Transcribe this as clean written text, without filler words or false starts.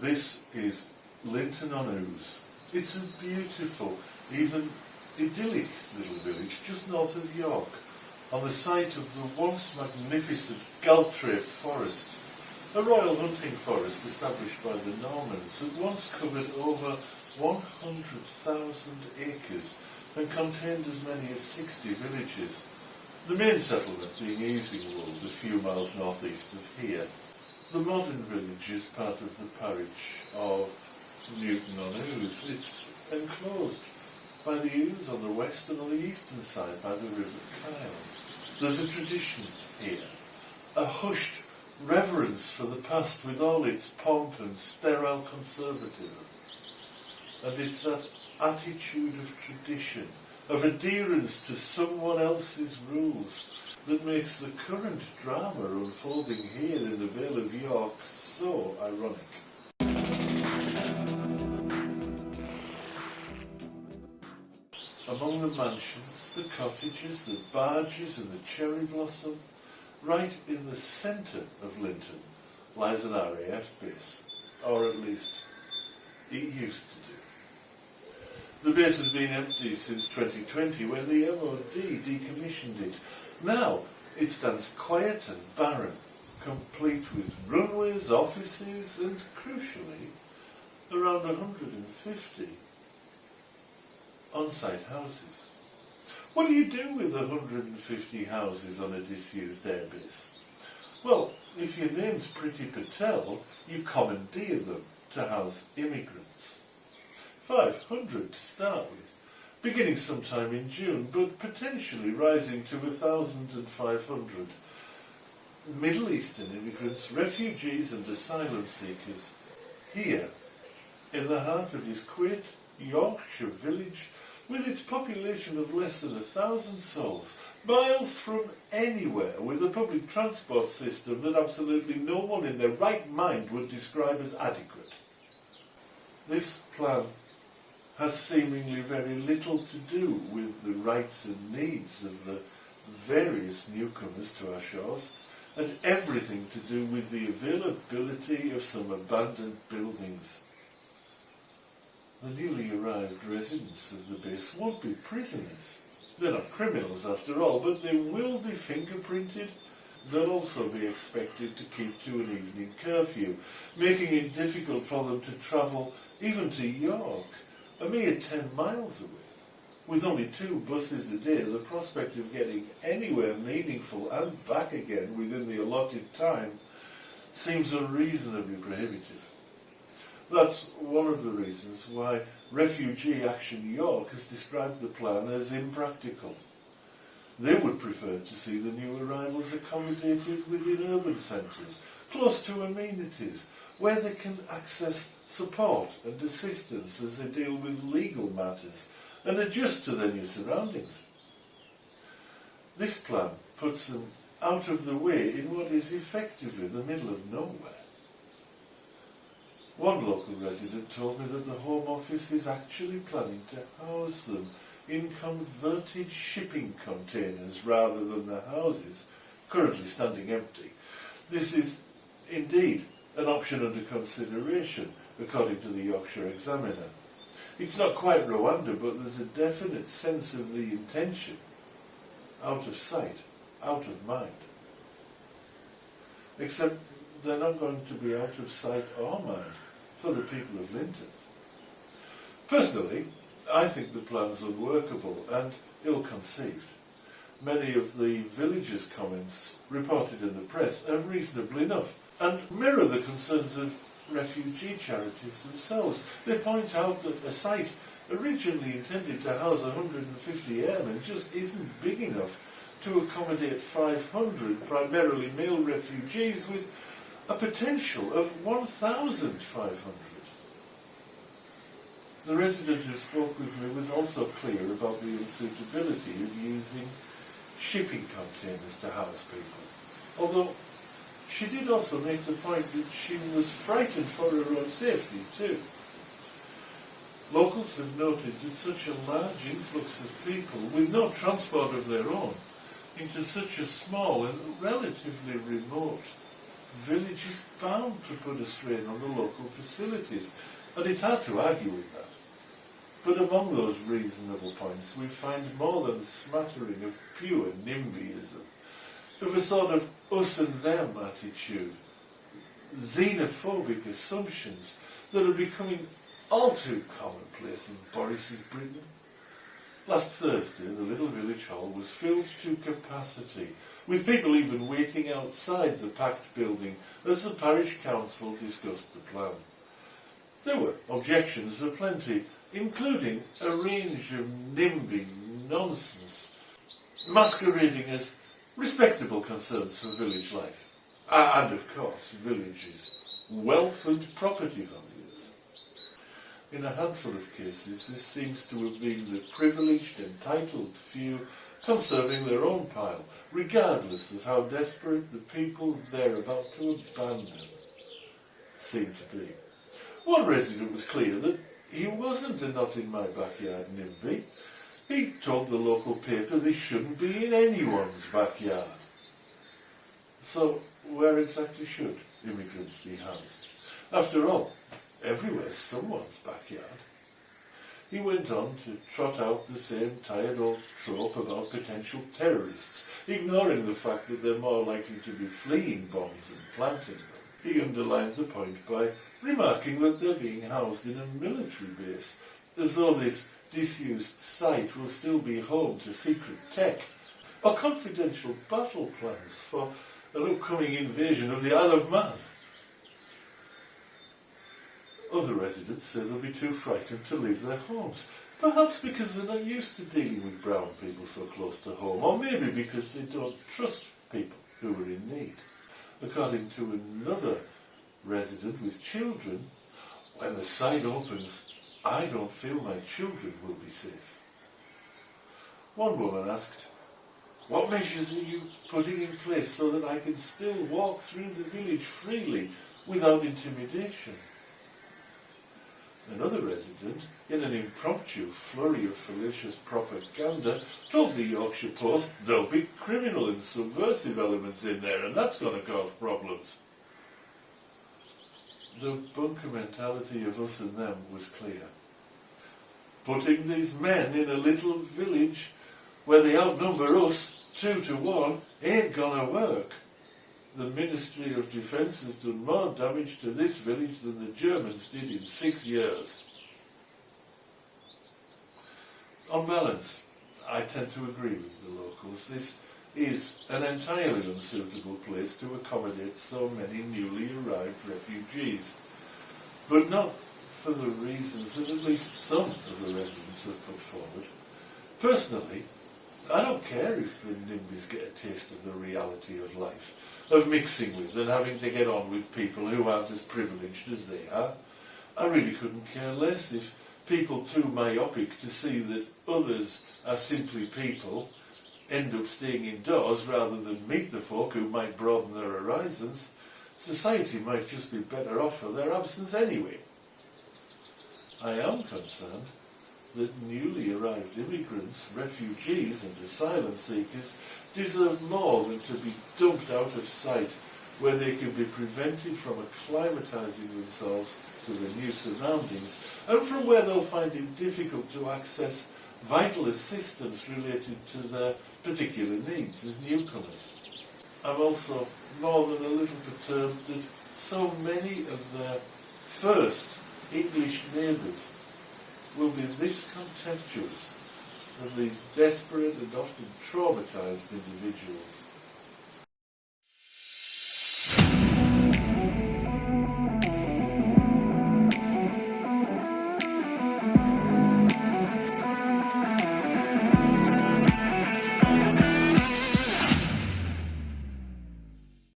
This is Linton-on-Ouse. It's a beautiful, even idyllic little village just north of York, on the site of the once magnificent Galtres forest, a royal hunting forest established by the Normans that once covered over 100,000 acres and contained as many as 60 villages, the main settlement being Easingwold, a few miles northeast of here. The modern village is part of the Parish of Newton-on-Ouse. It's enclosed by the Ouse on the west and on the eastern side by the River Ouse. There's a tradition here, a hushed reverence for the past with all its pomp and sterile conservatism. And it's that attitude of tradition, of adherence to someone else's rules, that makes the current drama unfolding here in the Vale of York so ironic. Among the mansions, the cottages, the barges and the cherry blossom, right in the centre of Linton lies an RAF base, or at least it used to do. The base has been empty since 2020 when the MOD decommissioned it. Now it stands quiet and barren, complete with runways, offices and, crucially, around 150 on-site houses. What do you do with 150 houses on a disused airbase? Well, if your name's Pretty Patel, you commandeer them to house immigrants. 500 to start with, beginning sometime in June, but potentially rising to 1,500. Middle Eastern immigrants, refugees and asylum seekers, here, in the heart of this quaint Yorkshire village, with its population of less than 1,000 souls, miles from anywhere, with a public transport system that absolutely no one in their right mind would describe as adequate. This plan has seemingly very little to do with the rights and needs of the various newcomers to our shores, and everything to do with the availability of some abandoned buildings. The newly arrived residents of the base won't be prisoners. They're not criminals after all, but they will be fingerprinted. They'll also be expected to keep to an evening curfew, making it difficult for them to travel even to York, a mere 10 miles away. With only 2 buses a day, the prospect of getting anywhere meaningful and back again within the allotted time seems unreasonably prohibitive. That's one of the reasons why Refugee Action York has described the plan as impractical. They would prefer to see the new arrivals accommodated within urban centres, close to amenities, where they can access support and assistance as they deal with legal matters and adjust to their new surroundings. This plan puts them out of the way in what is effectively the middle of nowhere. One local resident told me that the Home Office is actually planning to house them in converted shipping containers rather than the houses currently standing empty. This is indeed an option under consideration, according to the Yorkshire Examiner. It's not quite Rwanda, but there's a definite sense of the intention. Out of sight, out of mind. Except they're not going to be out of sight or mind for the people of Linton. Personally, I think the plan's unworkable and ill-conceived. Many of the villagers' comments reported in the press are reasonable enough and mirror the concerns of refugee charities themselves. They point out that a site originally intended to house 150 airmen just isn't big enough to accommodate 500 primarily male refugees with a potential of 1,500. The resident who spoke with me was also clear about the unsuitability of using shipping containers to house people, although she did also make the point that she was frightened for her own safety too. Locals have noted that such a large influx of people with no transport of their own into such a small and relatively remote village is bound to put a strain on the local facilities, and it's hard to argue with that. But among those reasonable points we find more than a smattering of pure NIMBYism, of a sort of us and them attitude, xenophobic assumptions that are becoming all too commonplace in Boris's Britain. Last Thursday, the little village hall was filled to capacity, with people even waiting outside the packed building as the parish council discussed the plan. There were objections aplenty, including a range of NIMBY nonsense, masquerading as respectable concerns for village life, and of course villages' wealth and property values. In a handful of cases this seems to have been the privileged, entitled few conserving their own pile, regardless of how desperate the people they're about to abandon seem to be. One resident was clear that he wasn't a not in my backyard NIMBY. He told the local paper they shouldn't be in anyone's backyard. So where exactly should immigrants be housed? After all, everywhere's someone's backyard. He went on to trot out the same tired old trope about potential terrorists, ignoring the fact that they're more likely to be fleeing bombs than planting them. He underlined the point by remarking that they're being housed in a military base, as though this disused site will still be home to secret tech, or confidential battle plans for an upcoming invasion of the Isle of Man. Other residents say they'll be too frightened to leave their homes, perhaps because they're not used to dealing with brown people so close to home, or maybe because they don't trust people who are in need. According to another resident with children, when the site opens, I don't feel my children will be safe. One woman asked, "What measures are you putting in place so that I can still walk through the village freely without intimidation?" Another resident, in an impromptu flurry of fallacious propaganda, told the Yorkshire Post there'll be criminal and subversive elements in there and that's going to cause problems. The bunker mentality of us and them was clear. Putting these men in a little village where they outnumber us 2-1 ain't gonna work. The Ministry of Defence has done more damage to this village than the Germans did in 6 years. On balance, I tend to agree with the locals. This is an entirely unsuitable place to accommodate so many newly arrived refugees, but not for the reasons that at least some of the residents have put forward. Personally, I don't care if the NIMBYs get a taste of the reality of life, of mixing with and having to get on with people who aren't as privileged as they are. I really couldn't care less if people too myopic to see that others are simply people end up staying indoors rather than meet the folk who might broaden their horizons. Society might just be better off for their absence anyway. I am concerned that newly arrived immigrants, refugees and asylum seekers deserve more than to be dumped out of sight where they can be prevented from acclimatising themselves to the new surroundings and from where they'll find it difficult to access vital assistance related to their particular needs as newcomers. I'm also more than a little perturbed that so many of their first English neighbours will be this contemptuous of these desperate and often traumatised individuals.